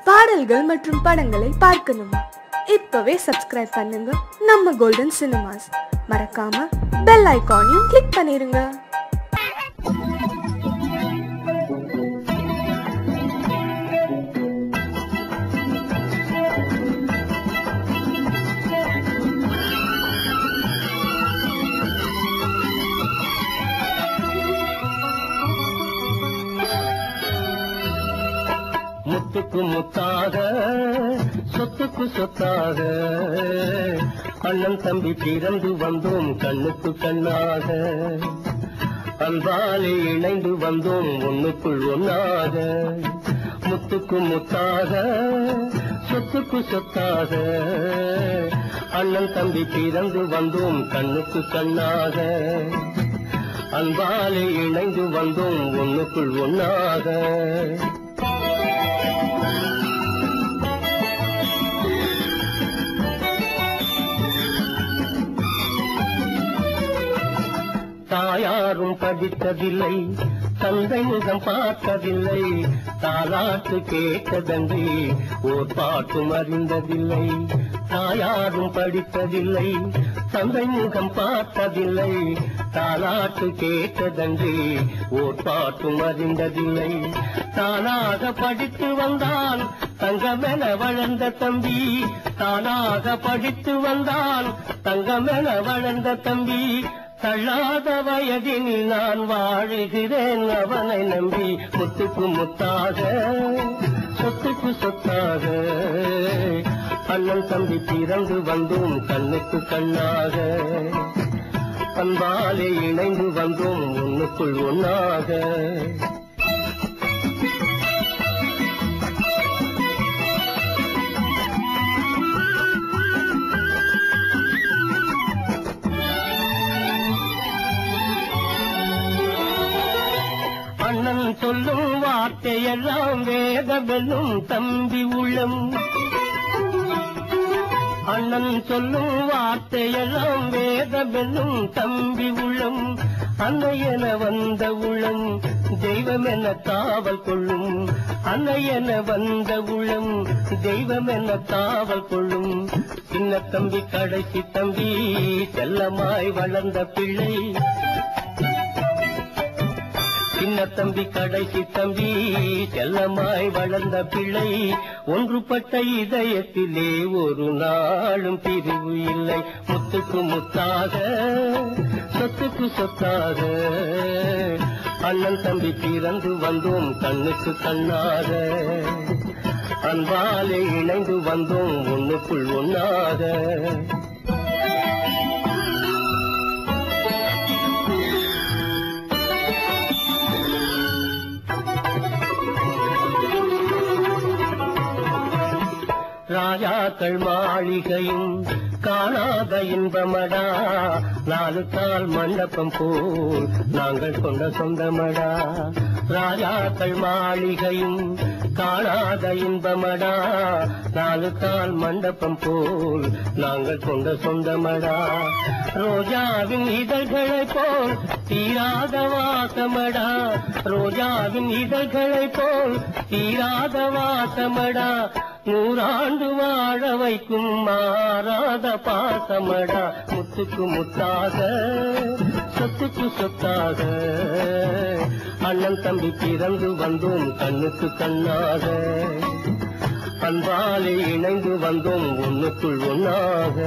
பாடல்கள் மற்றும் படங்களை பார்க்கணுமா? இப்பவே சப்ஸ்கிரைப் பண்ணுங்க நம்ம கோல்டன் சினிமாஸ். மறக்காம பெல் ஐகானையும் கிளிக் பண்ணிருங்க. முத்துக்கு முத்தாக சொத்துக்கு சொத்தாக அண்ணன் தம்பி பிறந்து வந்தோம் கண்ணுக்கு கண்ணாக, அன்பாலே இணைந்து வந்தோம் ஒண்ணுக்குள் ஒன்னாக. முத்துக்கு முத்தாக சொத்துக்கு சொத்தாக அண்ணன் தம்பி பிறந்து வந்தோம் கண்ணுக்கு கண்ணாக, அன்பாலே இணைந்து வந்தோம் ஒண்ணுக்குள் ஒன்னாக. தாயாரும் படித்ததில்லை, தந்தை முகம் பார்த்ததில்லை, தாலாட்டு கேட்டதன்றி ஓர் பாட்டும் அறிந்ததில்லை. தாயாரும் படித்ததில்லை, தந்தை முகம் பார்த்ததில்லை, தாலாட்டு கேட்டதன்றி ஓர் பாட்டும் அறிந்ததில்லை. தானாக படித்து வந்தான் தங்கமென வளர்ந்த தம்பி, தானாக படித்து வந்தான் தங்கமென வளர்ந்த தம்பி. தள்ளாத வயதினில் நான் வாழுகிறேன் அவனை நம்பி. முத்துக்கு முத்தாக சொத்துக்கு சொத்தாக அண்ணன் தம்பி பிறந்து வந்தோம் கண்ணுக்கு கண்ணாக, அன்பாலே இணைந்து வந்தோம் ஒண்ணுக்குள் ஒன்னாக. அண்ணன் சொல்லும் வார்த்தையெல்லாம் வேதமெல்லும் தம்பி உள்ளம், அண்ணன் சொல்லும் வார்த்தையெல்லாம் வேதமெல்லும் தம்பி உள்ளம். அன்னை என வந்த உள்ளம் தெய்வம் என காவல் கொள்ளும், அன்னை என வந்த உள்ளம் தெய்வம் என காவல் கொள்ளும். சின்ன தம்பி கடைசி தம்பி செல்லமாய் வளர்ந்த பிள்ளை, சின்ன தம்பி கடைசி தம்பி செல்லமாய் வளர்ந்த பிள்ளை. ஒன்றுபட்ட இதயத்திலே ஒரு நாளும் பிரிவு இல்லை. முத்துக்கு முத்தாக சொத்துக்கு சொத்தாக அண்ணன் தம்பி பிறந்து வந்தோம் கண்ணுக்கு கண்ணாக, அன்பாலே இணைந்து வந்தோம் ஒண்ணுக்குள் ஒன்னாக. ராஜாக்கள் மாளிகையும் காணாத இன்பமடா, நாலு கால் மண்டபம் போல் நாங்கள் கொண்ட சொந்தமடா. ராஜாக்கள் மாளிகையும் காணாத இன்பமடா, நாலு கால் மண்டபம் போல் நாங்கள் கொண்ட சொந்தமடா. ரோஜாவின் இதழ்களை போல் தீராத வாசமடா, ரோஜாவின் இதழ்களை போல் தீராத வாசமடா. நூறாண்டு வாழ வைக்கும் மாறாத பாசமடா. முத்துக்கு முத்தாக சொத்துக்கு சொத்தாக அண்ணன் தம்பி பிறந்து வந்தோம் கண்ணுக்கு கண்ணாக, அன்பாலே இணைந்து வந்தோம் ஒண்ணுக்குள் ஒன்னாக.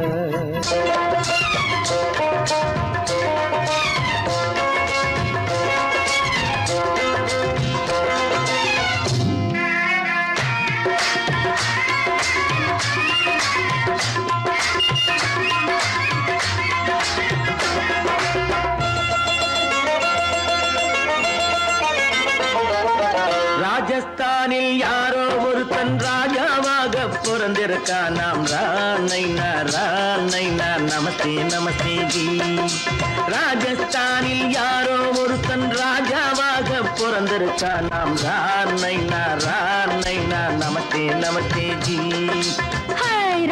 ராஜஸ்தானில் யாரோ ஒருத்தன் ராஜாவாக பிறந்திருக்கான். நாம் ராணைனா நமஸ்தே நமஸ்தே ஜி. ராஜஸ்தானில் யாரோ ஒருத்தன் ராஜாவாக பிறந்திருக்கான். நாம் ராணைனா நமஸ்தே நமஸ்தே ஜி.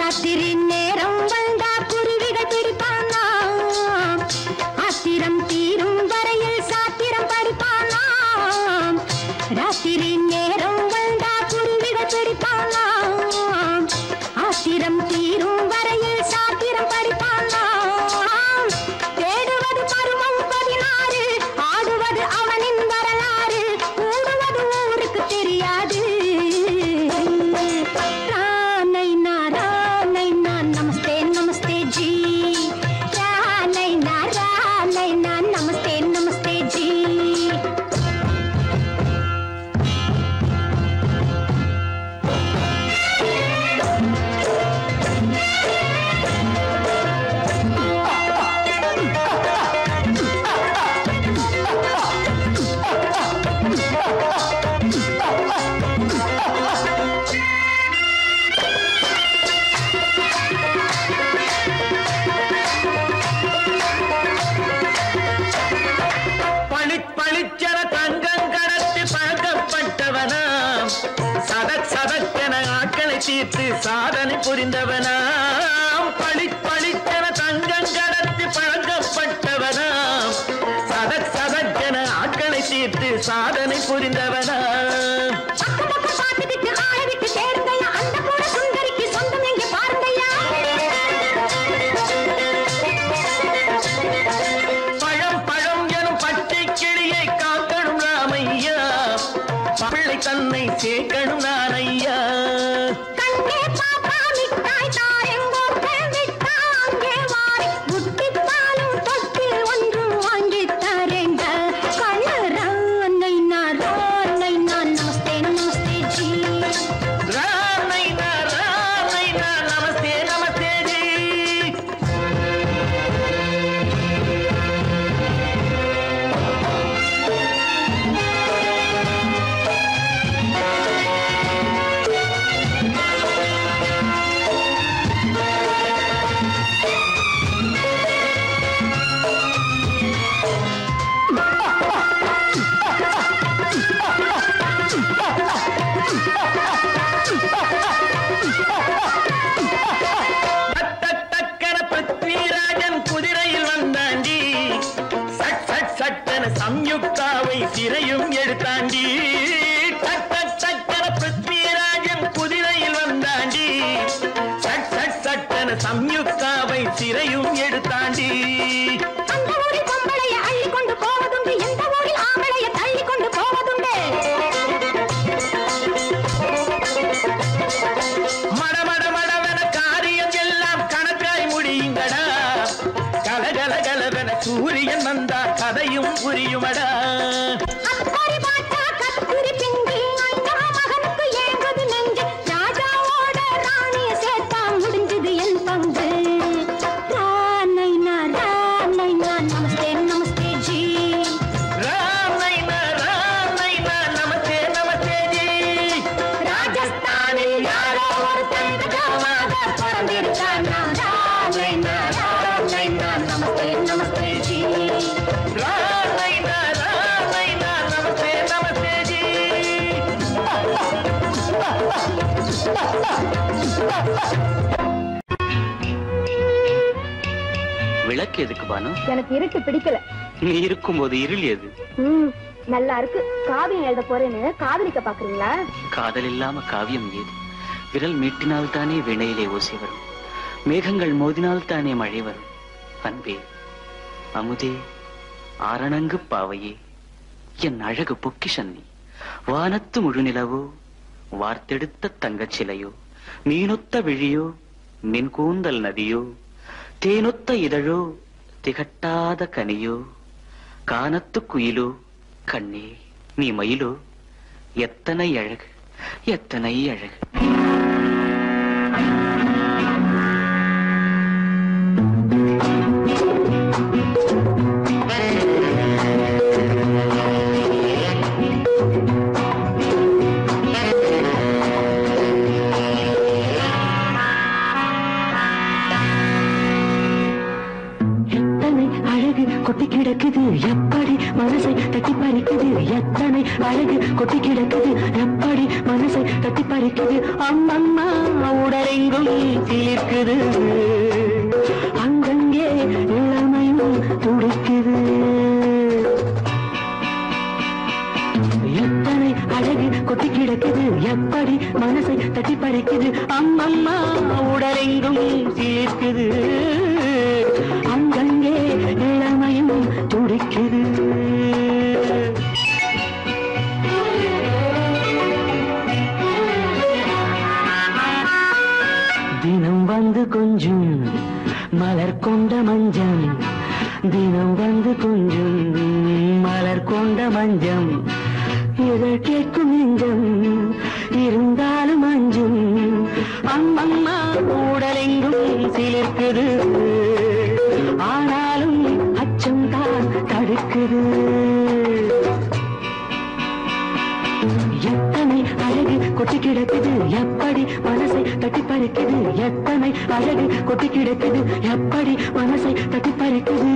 ராத்திரி நேரம் வந்தா குருவிகள் பிடிப்பானா, ஆத்திரம் தீரும் வரையில் சாத்திரம் படிப்பானா. ராத்திரி நேரம் வந்தா குருவிகள் பிடிப்பானா, படிப்பானா ஆத்திரம் தீரும் வரையில் சாத்திரம் படிப்பானா தேடுவது பருவம் 16 ஆடுவது அவனின் வரலாறு கூடுவது ஊருக்கு தெரியாது ரானைனா நமஸ்தே நமஸ்தே ஜி ரானைனா நமஸ்தே நமஸ்தே ஜி பளிச்சர தங்கம் கடத்தி பழக்கப்பட்டவனாம் சதக்கென ஆட்களை தீர்த்து சாதனை புரிந்தவனாம் பளிச்சர தங்கம் கடத்தி பழக்கப்பட்டவனாம் சதக்கென ஆட்களை தீர்த்து சாதனை புரிந்தவனாம் தன்னை சேர்க்கணும் நான் ஐயா கண்ணே பாப்பா மிட்டாய் தாரெங்கோ விட்டாங்கே வாரி முட்டிப்பாலும் தொட்டு ஒன்று வாங்கி தரேங்க கண்ணரானைனா நமஸ்தே நமஸ்தே ஜி ரானைனா நமஸ்தே நமஸ்தே ஜி சம்யுக்தாவை சிறையும் எடுத்தாண்டி சட்டன பிருத்விராஜன் குதிரையில் வந்தாண்டி சட்டன சம்யுக்தாவை சிறையும் எடுத்தாண்டி அந்த ஊரில் பொம்பளைய அள்ளி கொண்டு போவதுண்டு எந்த ஊரில் ஆம்பளைய தள்ளி கொண்டு போவதுண்டு மடவென காரியம் எல்லாம் கணக்காய் முடியுங்கடா கலகலகலவென சூரியன் வந்தா கதையும் புரியுமடா அக்கறை பாட்டா கத்திரி பிங்கி அந்த மகனுக்கு ஏங்குது நெஞ்சு ராஜாவோட ராணிய சேர்த்தா முடிஞ்சது என் பங்கு ரானைனா நமஸ்தே நமஸ்தே ஜி ரானைனா நமஸ்தே நமஸ்தே ஜி ராஜஸ்தானில் யாரோ ஒரு தங்கமாக பிறந்திருக்கானா ரானைனா நமஸ்தே நமஸ்தே ஜி ரானைனா நமஸ்தே நமஸ்தே ஜி விளக்கு எதுக்கு பானு? எனக்கு இருட்டு பிடிக்கல. நீ இருக்கும்போது இருள் எது? நல்லா இருக்கு. காவியம் எழுத போறேன்னு காதலிக்க பாக்குறீங்களா? காதல் இல்லாம காவியம் ஏது? விரல் மீட்டினால் தானே வினையிலே ஓசை வரும், மேகங்கள் மோதினால் தானே மழை வரும். அன்பே, அமுதே, ஆரணங்கு பாவையே, என் அழகு பொக்கிஷன்னி, வானத்து முழுநிலவோ, வார்த்தெடுத்த தங்கச் சிலையோ, மீனொத்த விழியோ, நின் கூந்தல் நதியோ, தேனொத்த இதழோ, திகட்டாத கனியோ, கானத்து குயிலோ, கண்ணே நீ மயிலோ, எத்தனை அழகு எத்தனை அழகு. கொட்டி கிடக்குது எப்படி மனசை தட்டி பறிக்குது, எத்தனை அழகு கொட்டி கிடக்குது எப்படி மனசை தட்டி பறிக்குது. அம்மம்மா உடலெங்கும் தீர்க்குது, அங்கங்கே இளமையும் துடிக்குது. எத்தனை அழகு கொட்டி கிடக்குது எப்படி மனசை தட்டி பறிக்குது அம்மம்மா உடலெங்கும் சீர்க்குது அங்கங்கே இளமையும் துடிக்குது தினம் வந்து கொஞ்சம் மலர் கொண்ட மஞ்சம் தினம் வந்து கொஞ்சம் மலர் கொண்ட மஞ்சம் இதழ் கேட்கும் நெஞ்சம் இருந்தாலும் அஞ்சும் அம்மம்மா உடலெங்கும் சிலிர்க்குது ஆனாலும் அச்சம் தான் தடுக்குது எத்தனை அழகு கொட்டி கிடக்குது எப்படி மனசை தட்டி பறிக்குது எத்தனை அழகு கொட்டி கிடக்குது எப்படி மனசை தட்டி பறிக்குது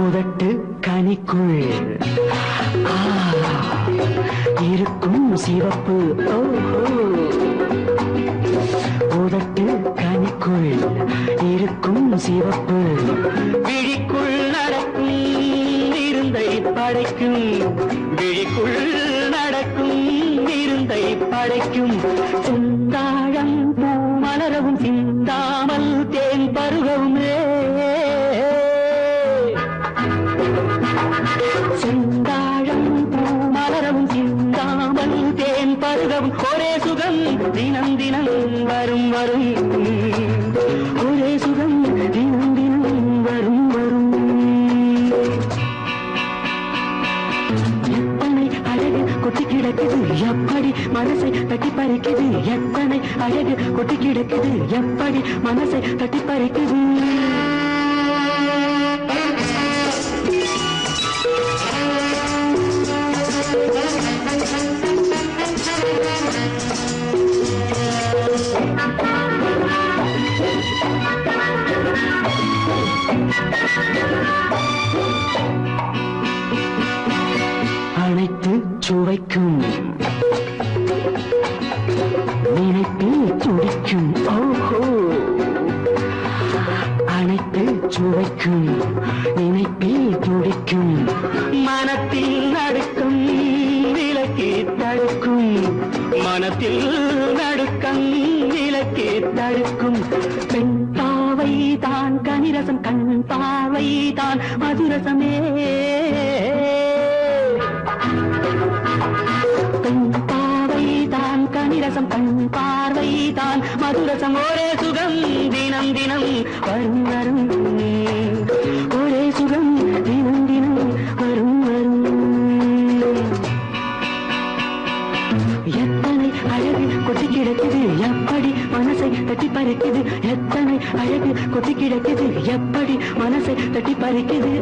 உதட்டு கனிக்குள் இருக்கும் சிவப்பு உதட்டு கனிக்குள் இருக்கும் சிவப்பு விழிக்குள் நடக்கும் இருந்தை படைக்கும் விழிக்குள் நடக்கும் இருந்தை படைக்கும் செந்தாழம் பூ மலரவும் சிந்தாமல் தேன் பருகவும் செந்தாழம் பூ மலரவும் சிந்தாமல் தேன் பருகவும் ஒரே சுகம் தினம் தினம் வரும் வரும் ஒரே சுகம் தினம் தினம் வரும் வரும் எத்தனை அழகு கொட்டி கிடக்குது எப்படி மனசை தட்டி பறிக்குது எத்தனை அழகு கொட்டி கிடக்குது எப்படி மனசை தட்டி பறிக்குது அனைத்து சுவைக்கும் நினைப்பில் துடிக்கும் ஓஹோ அனைத்து சுவைக்கும் நினைப்பில் துடிக்கும் மனத்தில் நடுக்கும் விலக்கி தடுக்கும் மனத்தில் நடுக்கம் விலக்கி தடுக்கும் பெண் பாவை தான் கனிரசம் கண் பாவை தான் மதுரசமே பெண் பாவை தான் கனிரசம் கண் பார்வை தான் மதுரசம் ஒரே சுகம் தினம் தினம் வரும் வரும் ஒரே சுகம் தினம் தினம் வரும் வரும் எத்தனை அழகு கொட்டி கிடக்குது எப்படி மனசை தட்டி பறிக்குது எத்தனை அழகு கொட்டி கிடக்குது எப்படி மனசை தட்டி பறிக்குது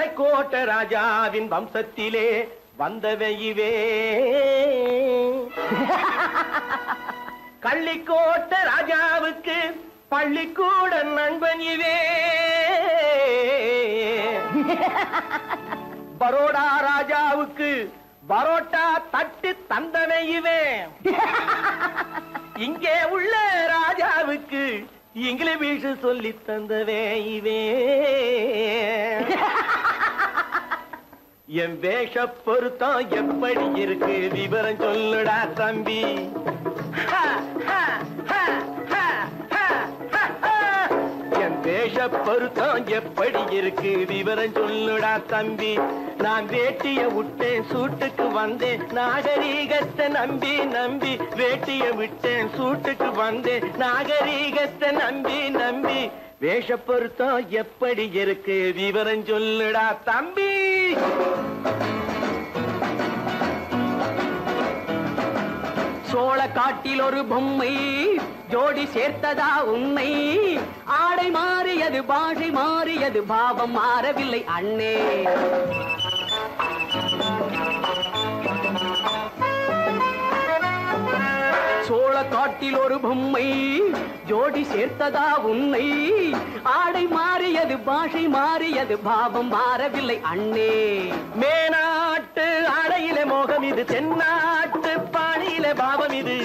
மலைக்கோட்ட ராஜாவின் வம்சத்திலே வந்தவையுவே கள்ளிக்கோட்ட ராஜாவுக்கு பள்ளிக்கூட நண்பன் இவே பரோடா ராஜாவுக்கு பரோட்டா தட்டு தந்தனையுவே இங்கே உள்ள ராஜாவுக்கு இங்கிலீஷ் சொல்லி தந்தவே இவே என் வேஷ பொருத்தம் எப்படி இருக்கு விவரம் சொல்லுடா தம்பி என் வேஷ பொருத்தம் எப்படி இருக்கு விவரம் சொல்லுடா தம்பி நான் வேட்டிய விட்டேன் சூட்டுக்கு வந்தேன் நாகரீகத்தை நம்பி நம்பி வேட்டிய விட்டேன் சூட்டுக்கு வந்தேன் நாகரீகத்தை நம்பி நம்பி வேஷ பொருத்தம் எப்படி இருக்கு விவரம் சொல்லுடா தம்பி சோழ காட்டில் ஒரு பொம்மை ஜோடி சேர்த்ததா உன்னை ஆடை மாறியது பாஷை மாறியது பாவம் மாறவில்லை அண்ணே சோழ காட்டில் ஒரு பொம்மை ஜோடி சேர்த்ததா உன்னை ஆடை மாறியது பாஷை மாறியது பாவம் மாறவில்லை அண்ணே மேனாட்டு ஆடையிலே மோகம் இது தென்னாட்டு பாணியிலே பாவம் இது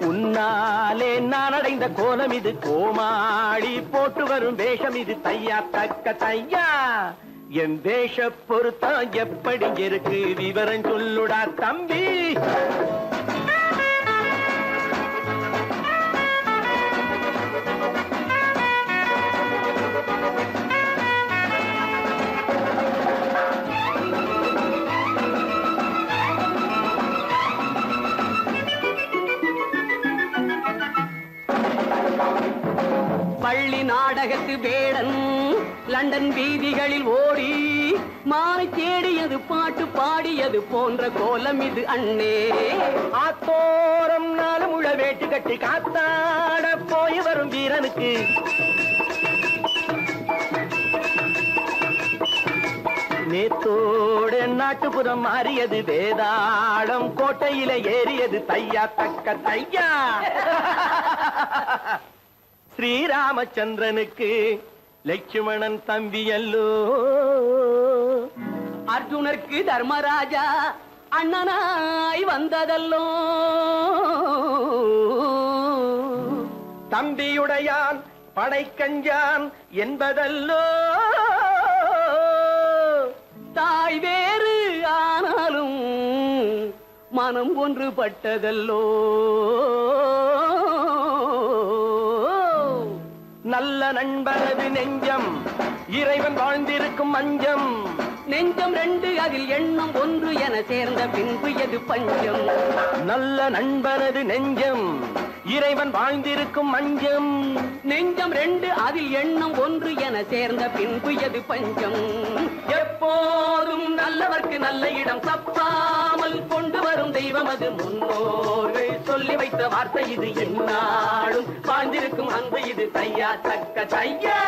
உன்னாலே நான் அடைந்த கோலம் இது கோமாளி போட்டு வரும் வேஷம் இது தையா தக்க தையா என் வேஷ பொருத்தம் எப்படி இருக்கு விவரம் சொல்லுடா தம்பி பள்ளி நாடகத்து வேடன் லண்டன் வீதிகளில் ஓடி மாலை தேடியது பாட்டு பாடியது போன்ற கோலம் இது அண்ணே ஆத்தோரம் நாளும் உள்ள வேட்டு கட்டி காத்தாட போய் வரும் வீரனுக்கு நேத்தோடு நாட்டுப்புறம் மாறியது வேதாளம் கோட்டையில ஏறியது தையா தக்க தையா ஸ்ரீராமச்சந்திரனுக்கு லட்சுமணன் தம்பி அல்லோ அர்ஜுனருக்கு தர்மராஜா அண்ணனாய் வந்ததல்லோ தம்பியுடையான் படைக்கஞ்சான் என்பதல்லோ தாய் வேறு ஆனாலும் மனம் ஒன்றுபட்டதல்லோ நல்ல நண்பனது நெஞ்சம் இறைவன் வாழ்ந்திருக்கும் மஞ்சம் நெஞ்சம் ரெண்டு அதில் எண்ணம் ஒன்று என சேர்ந்த பின்பு எது பஞ்சம் நல்ல நண்பனது நெஞ்சம் இறைவன் வாழ்ந்திருக்கும் மஞ்சம் நெஞ்சம் ரெண்டு அதில் எண்ணம் ஒன்று என சேர்ந்த பின்பு எது பஞ்சம் எப்போதும் நல்லவர்க்கு நல்ல இடம் தப்பாமல் கொண்டு வரும் தெய்வம் அது முன்னோர்கள் சொல்லி வைத்த வார்த்தை இது எந்நாளும் வாழ்ந்திருக்கும் அன்பு இது தையா தக்க தையா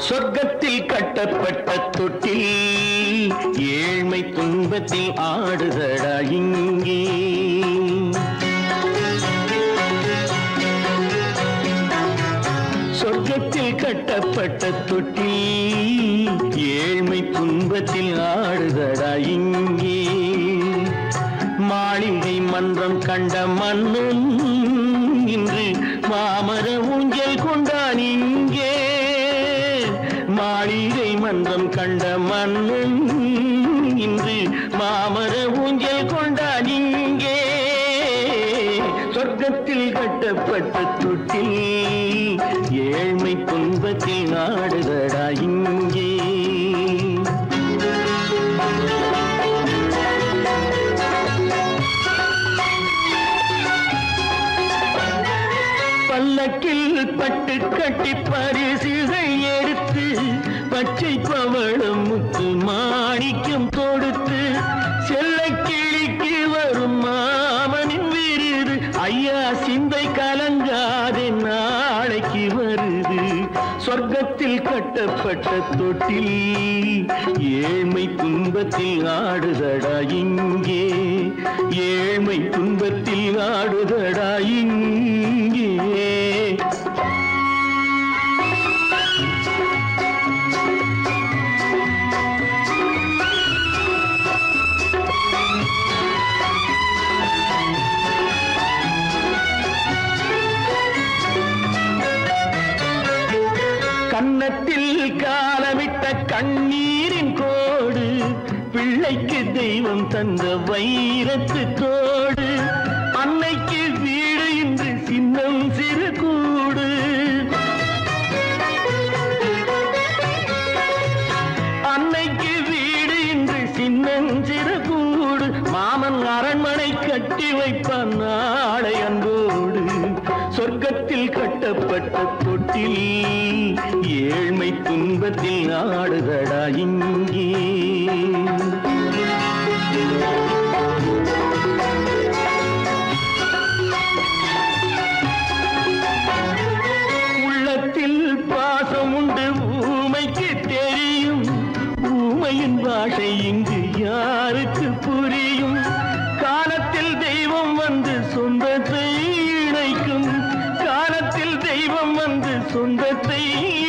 சொர்க்கத்தில் கட்டப்பட்ட தொட்டில் ஏழ்மை துன்பத்தில் ஆடுதடா இங்கே சொர்க்கத்தில் கட்டப்பட்ட தொட்டில் ஏழ்மை துன்பத்தில் ஆடுதடா இங்கே மாளிகை மன்றம் கண்ட மன்னன் இன்று மாமர ஊஞ்சல் கொண்டான் இங்கே மாளிகை மன்றம் கண்ட மன்னன் இன்று மாமர ஊஞ்சல் கொண்டான் இங்கே சொர்க்கத்தில் கட்டப்பட்ட தொட்டில் ஏழ்மை துன்பத்தில் ஆடுதடா இங்கே. பல்லக்கில் பட்டு கட்டி பரிசுகள் எடுத்து பச்சை பவளம் முத்து மாணிக்கம் கொடுத்து செல்ல கிளிக்கு வரும் மாமனின் விருது ஐயா சிந்தை கலங்காதே நாளைக்கு வருது. சொர்க்கத்தில் கட்டப்பட்ட தொட்டில் ஏழ்மை துன்பத்தில் ஆடுதடா இங்கே. ஏழ்மை துன்பத்தில் ஆடுதடா இங்கே. கன்னத்தில் காலமிட்ட கண்ணீரின் கோடு பிள்ளைக்கு தெய்வம் தந்த வைரத்து தோடு. அன்னைக்கு வீடு இன்று சின்னம் சிறு கூடு. அன்னைக்கு வீடு இன்று சின்னம் சிறு கூடு. மாமன் அரண்மனை கட்டி வைப்பான் நாளை அன்போடு. சொர்க்கத்தில் கட்டப்பட்ட தொட்டில் ஏழ்மை துன்பத்தில் ஆடுதடா இங்கே. உள்ளத்தில் பாசம் உண்டு ஊமைக்கு தெரியும். ஊமையின் பாஷை இங்கு யாருக்கு புரியும்? காலத்தில் தெய்வம் வந்து சொந்தத்தை இணைக்கும். காலத்தில் தெய்வம் வந்து சொந்தத்தை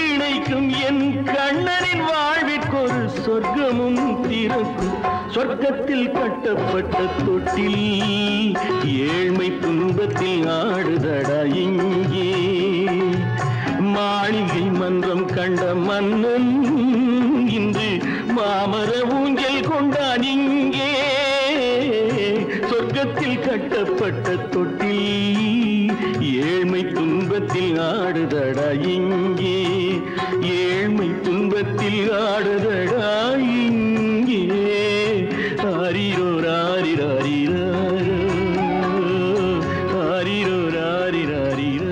இணைக்கும். என் கண்ணனின் வாழ்விற்கொரு சொர்க்கமும் திறக்கும். சொர்க்கத்தில் கட்டப்பட்ட தொட்டில் ஏழ்மை துன்பத்தில் ஆடுதடா இங்கே. மாளிகை மன்றம் கண்ட மன்னன் இன்று மாமர ஊஞ்சல் கொண்டான் இங்கே. சொர்க்கத்தில் கட்டப்பட்ட தொட்டில் ஏழ்மை துன்பத்தில் ஆடுதடா இங்கே. ஏழ்மை துன்பத்தில் ஆடுதடா இங்கே. ஆரிரோ ராரிராரிரோ ஆரிரோ ராரிராரிரோ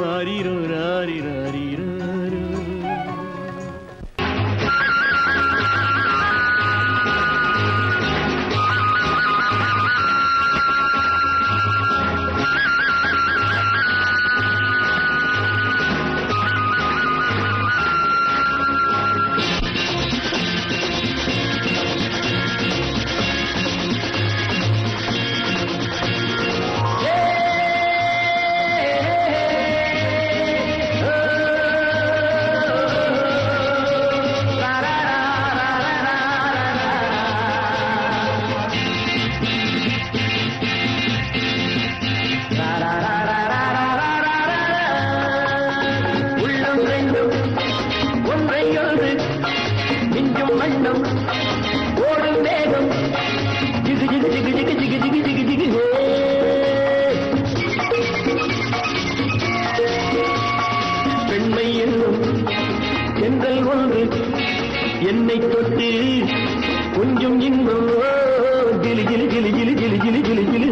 ஆரிரோ ராரிராரிரோ. என்னை தொட்டு கொஞ்சம் இன்பம் ஜிலி ஜிலி ஜிலி ஜிலி ஜிலி ஜிலி ஜிலி ஜிலி.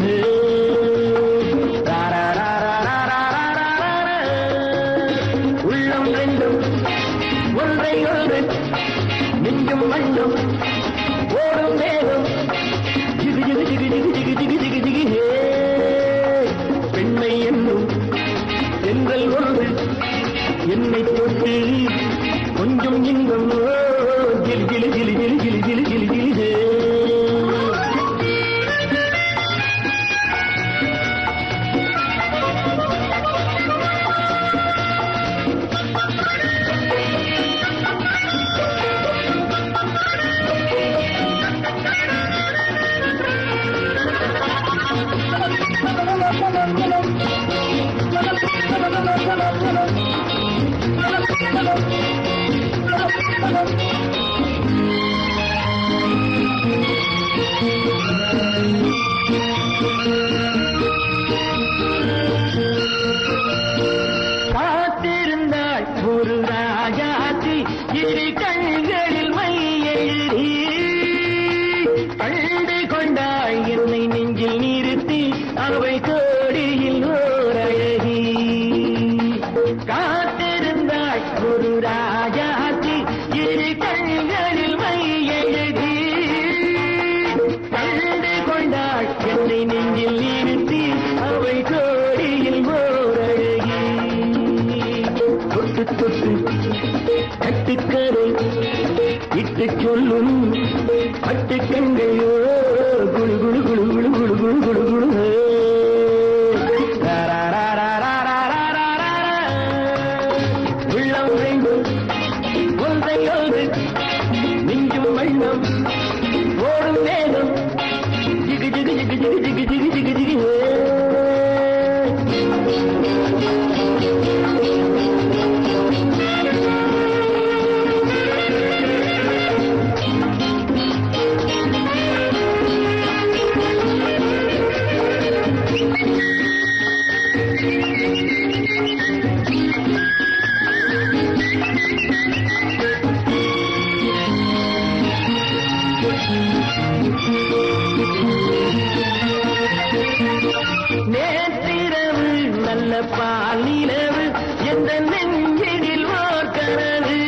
உள்ளம் ரெண்டும் ஒன்றை ஒன்று நெஞ்சும் மண்ணும் ஓடும் வேகம் ஜிகு ஜிகு ஜிகு ஜிகு ஜிகு ஜிகு ஜிகு ஜிகு. பெண்மை என்னும் செங்கல் ஒன்று என்னை தொட்டு கொஞ்சம் இன்பம் ஜிலி ஜிலி ஜிலி ஜிலி ஜிலி ஜிலி ஜிலி ஜிலி. அவை கோடியில் ஓர் அழகி காத்திருந்தாள் ஒரு ராஜாத்தி இரு கண்களில் மை எழுதி கண்டு கொண்டாள் என்னை நெஞ்சில் நிறுத்தி அவை கோடியில் ஓர் அழகி தொட்டு தொட்டு கட்டுக்கரை இட்டு சொல்லும் பட்டு கண்கையோ குழு குழு குழு குழு குழு குழு குழு குழு உள்ளம் வேண்டும் ஒன்றையோடு நெஞ்சும் வண்ணம் ஓடும் வேகம் ஜிகு ஜிகு ஜிகு ஜிகு ஜிகு ஜிகு ஜிகு ஜிகு நேற்றிரவு நல்ல பாலிரவு எந்த நெஞ்சினில் ஓர் கனவு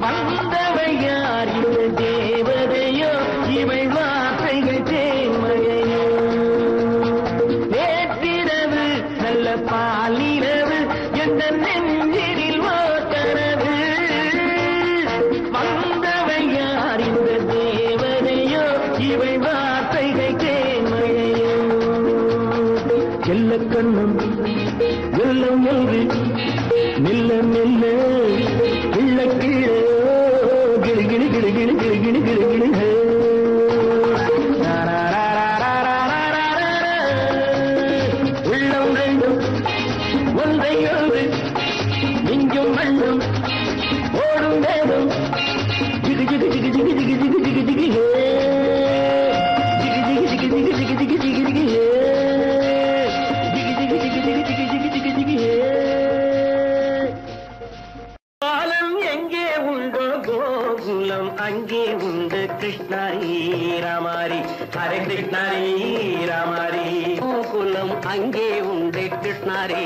வந்தவை யார் இந்த தேவதையோ இவை வார்த்தைகள் தேன்மழையோ நேற்றிரவு நல்ல பாலிரவு எந்த நெஞ்சினில் ஓர் கனவு வந்தவை யார் இந்த தேவதையோ இவை வார்த்தைகள் தேன்மழையோ செல்ல கண்ணம் வெள்ளம் என்று மெல்ல மெல்ல கிள்ள கிள்ள கிளி கிளி கிளி கிளி கிளி கிளி கிளி கிளி உள்ளம் ரெண்டும் ஒன்றையோடு நெஞ்சும் மண்ணும் ஓடும் வேகம் ஜிகு ஜிகு ஜிகு ஜிகு ஜிகு ஜிகு ஜிகு ஜிகு ஜிகு ஜிகு ஜிகு ஜிகு ஜிகு ஜிகு ஜிகு பாலம் எங்கே உண்டோ கோகுலம் அங்கே உண்டு கிருஷ்ணாரி ராமாரி ஹரே கிருஷ்ணாரி ராமாரி கோகுலம் அங்கே உண்டு கிருஷ்ணாரி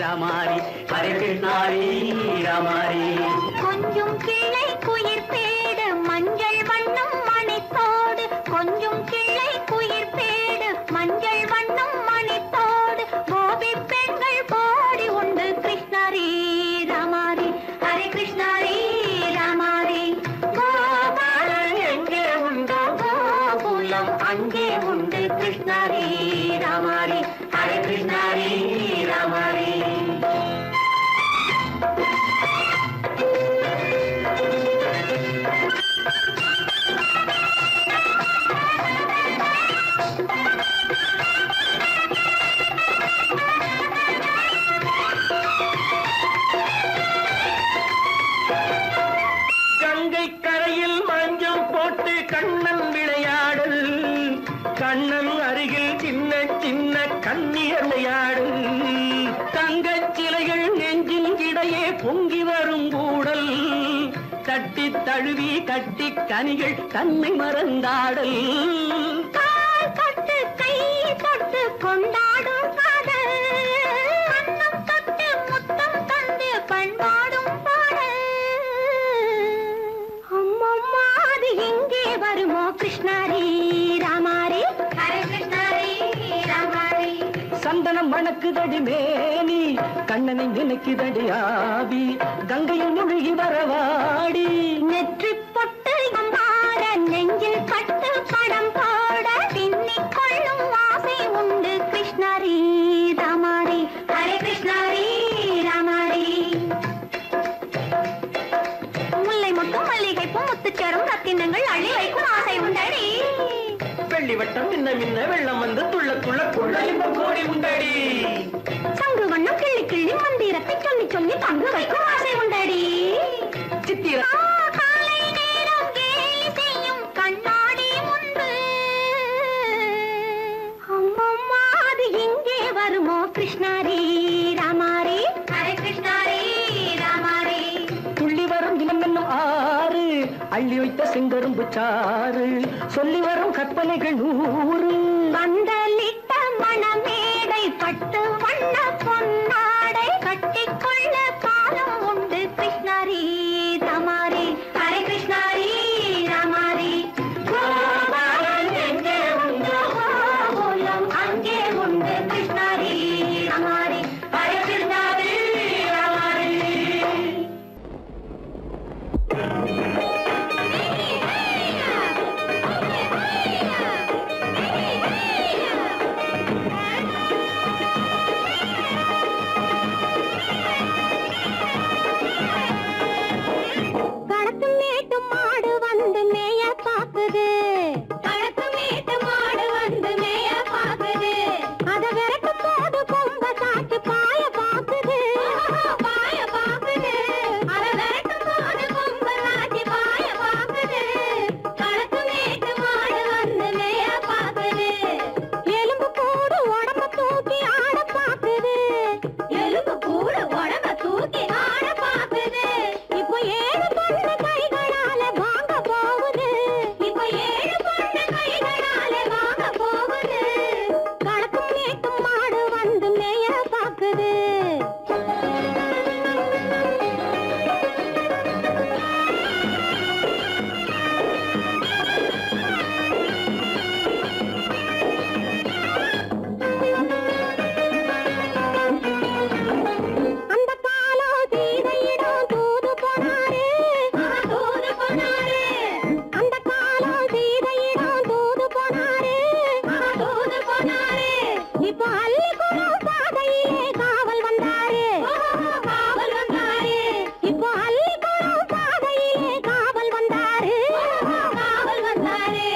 ராமாரி ஹரே கிருஷ்ணாரி ராமாரி கொஞ்சம் கிளை குயிர் பேடு மஞ்சள் வண்ணம் மணித்தோடு கொஞ்சம் கிளை குயிர் பேடு மஞ்சள் வண்ணம் மணித்தோடு கோபி பெண்கள் போடி உண்டு கிருஷ்ணாரி ராமாரி ஹரே கிருஷ்ணாரி ராமாரி கோபாலன் எங்கே உண்டோ கோகுலம் அங்கே உண்டு கிருஷ்ணாரி ராமாரி ஹரே கிருஷ்ணாரி ராமாரி கங்கை கரையில் மஞ்சம் போட்டு கண்ணன் விளையாடல் கண்ணன் அருகில் சின்ன சின்ன கண்ணியர் விளையாடல் தங்கச் சிலைகள் நெஞ்சின் இடையே பொங்கி வரும் கூடல் தட்டி தழுவி கட்டி கனிகள் தன்னை மறந்தாடல் கட்டு கை தொட்டு கொண்டாடும் காதல் கண்ணம் தொட்டு முத்தம் தந்து பண்பாடும் பாடல் அம்மம்மா அது எங்கே வருமோ கிருஷ்ணாரி ராமாரி ஹரே கிருஷ்ணாரி ராமாரி சந்தனம் மணக்குதடி மேனி கண்ணனை நினைக்குதடி ஆவி கங்கையில் முழுகி வரவாடி நெற்றி பொட்டு மாற நெஞ்சில் கட்டு படம் போட பின்னிக் கொள்ளும் ஆசை உண்டு கிருஷ்ணாரி ராமாரி ஹரே கிருஷ்ணாரி ராமாரி முல்லை மொட்டும் மல்லிகை பூ முத்துச்சேரும் ரத்தினங்கள் அள்ளி வைக்கும் ஆசை உண்டடி வெள்ளி வட்டம் மின்ன மின்ன வெள்ளம் வந்து துள்ள துள்ள கொள்ள இன்பம் கோடி உண்டடி சங்கு வண்ணம் கிள்ளி கிள்ளி மந்திரத்தை சொல்லி சொல்லி தங்கு வைக்கும் ஆசை உண்டடி சித்திர காலை நேரம் கேலி செய்யும் கண்ணாடி முன்பு அம்மம்மா அது எங்கே வருமோ கிருஷ்ணாரி ராமாரி ஹரே கிருஷ்ணாரி ராமாரி துள்ளி வரும் இனம் என்னும் ஆறு அள்ளி வைத்த செங்கரும்பு சாறு சொல்லி வரும் கற்பனைகள் 100 பந்தலிட்ட மணமேடை பட்டு வண்ண பொன்னாடை கட்டிக்கொள்ள காலம் உண்டு கிருஷ்ணாரி ராமாரி ஹரே கிருஷ்ணாரி ராமாரி கோபாலன் எங்கே உண்டு கோலம் அங்கே உண்டு கிருஷ்ணாரி ராமாரி ஹரே கிருஷ்ணாரி ராமாரி களத்து மேட்டு மாடு வந்து மேய பாக்குது களத்து மேட்டு மாடு வந்து மேய பாக்குது அத விரட்டு போது கொம்ப சாச்சு பாய பாக்குது பாய பாக்குது அத விரட்டு போது கொம்ப சாச்சு பாய பாக்குது களத்து மேட்டு மாடு வந்து மேய பாக்குது எலும்பு கூடு உடம்ப தூக்கி ஆட பாக்குது எலும்பு கூடு உடம்ப தூக்கி ஆட பாக்குது இப்போ ஏழு பொண்ணு கைகளால வாங்க போகுது இப்போ ஏழு பொண்ணு கைகளால வாங்க போகுது களத்தும் மேட்டும் மாடு வந்து மேய பாக்குது அந்த காலம் சீதையிடம் தூது போனாரு தூது போனாரு அந்த காலம் சீதையிடம் தூது போனாரு தூது போனாரு இப்போ அள்ளிக்குளம் பாதையிலே காவல் வந்தாரு காவல் வந்தாரு இப்போ அள்ளிக்குளம் பாதையிலே காவல் வந்தாரு காவல் வந்தாரு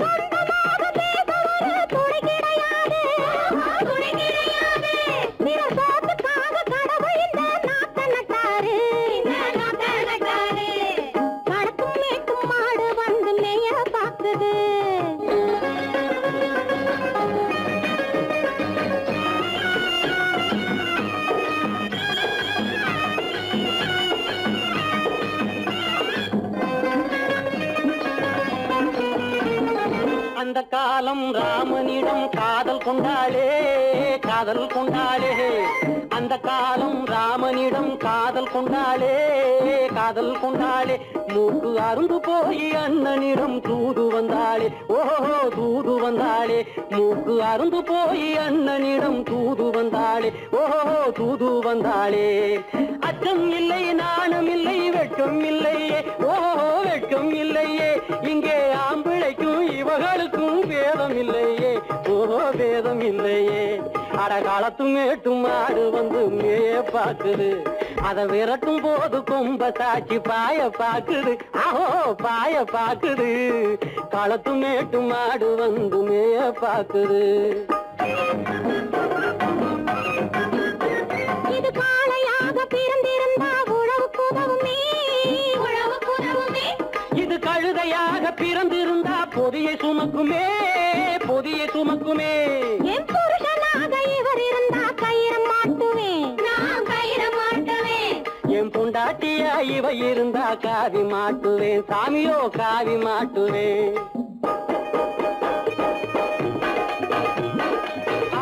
சொந்தமாக பேச ஒரு துணை கிடையாது துணை கிடையாது நிற சோத்துக்காக கடவுள் இந்த நாட்டை நட்டாரு இந்த நாட்டை நட்டாரு களத்தும் மேட்டும் மாடு வந்து மேய பாக்குது அந்த காலம் ராமனிடம் காதல் கொண்டாளே காதல் கொண்டாளே அந்த காலம் ராமனிடம் காதல் கொண்டாளே காதல் கொண்டாளே மூக்கு அருந்து போய் அண்ணனிடம் தூது வந்தாளே ஓஹோ தூது வந்தாளே மூக்கு அருந்து போய் அண்ணனிடம் தூது வந்தாளே ஓஹோ தூது வந்தாளே அச்சம் இல்லை நாணம் இல்லை வெட்கம் இல்லையே ஓஹோ வெட்கம் இல்லையே இங்கே ஆம்பிளைக்கும் இவர்களுக்கும் வேதம் இல்லையே ஓஹோ வேதம் இல்லையே அட காலத்து மேட்டும் மாடு வந்து மேய பாக்குது அத விரட்டும் போது கொம்ப சாட்சி பாய பாக்குது ஆஹோ பாய பாக்குது களத்து மேட்டும் மாடு வந்து மேய பாக்குது இது காளையாக பிறந்திருந்தா உழவுக்கு உதவுமே உழவுக்கு உதவுமே இது கழுதையாக பிறந்திருந்தா பொதியை சுமக்குமே பொதியை சுமக்குமே என் புருஷனாக இவர் இருந்தா கயிற மாட்டுவேன் நான் கயிற மாட்டுவேன் என் பொண்டாட்டியா இவ இருந்தா காவி மாட்டுவேன் சாமியோ காவி மாட்டுவேன்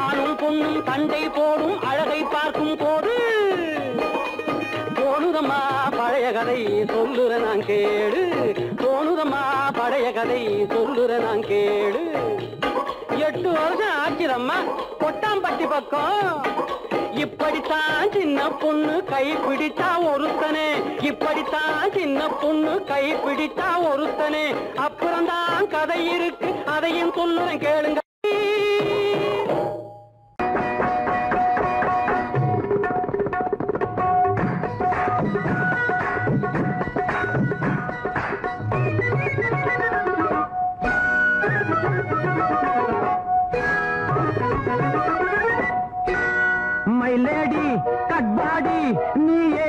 ஆணும் பொண்ணும் சண்டை போடும் அழகை பார்க்கும் போது தோணுதம்மா பழைய கதை சொல்லுற நான் கேளு தோணுதம்மா பழைய கதை சொல்லுற நான் கேளு 8 வருஷம் ஆச்சுதம்மா கொட்டாம்பட்டி பக்கம் இப்படித்தான் சின்ன பொண்ணு கை பிடித்தா ஒருத்தனே இப்படித்தான் சின்ன பொண்ணு கை பிடித்தா ஒருத்தனே அப்புறம்தான் கதை இருக்கு அதையும் சொல்லுறேன் கேளுங்க My lady, cut body, நீயே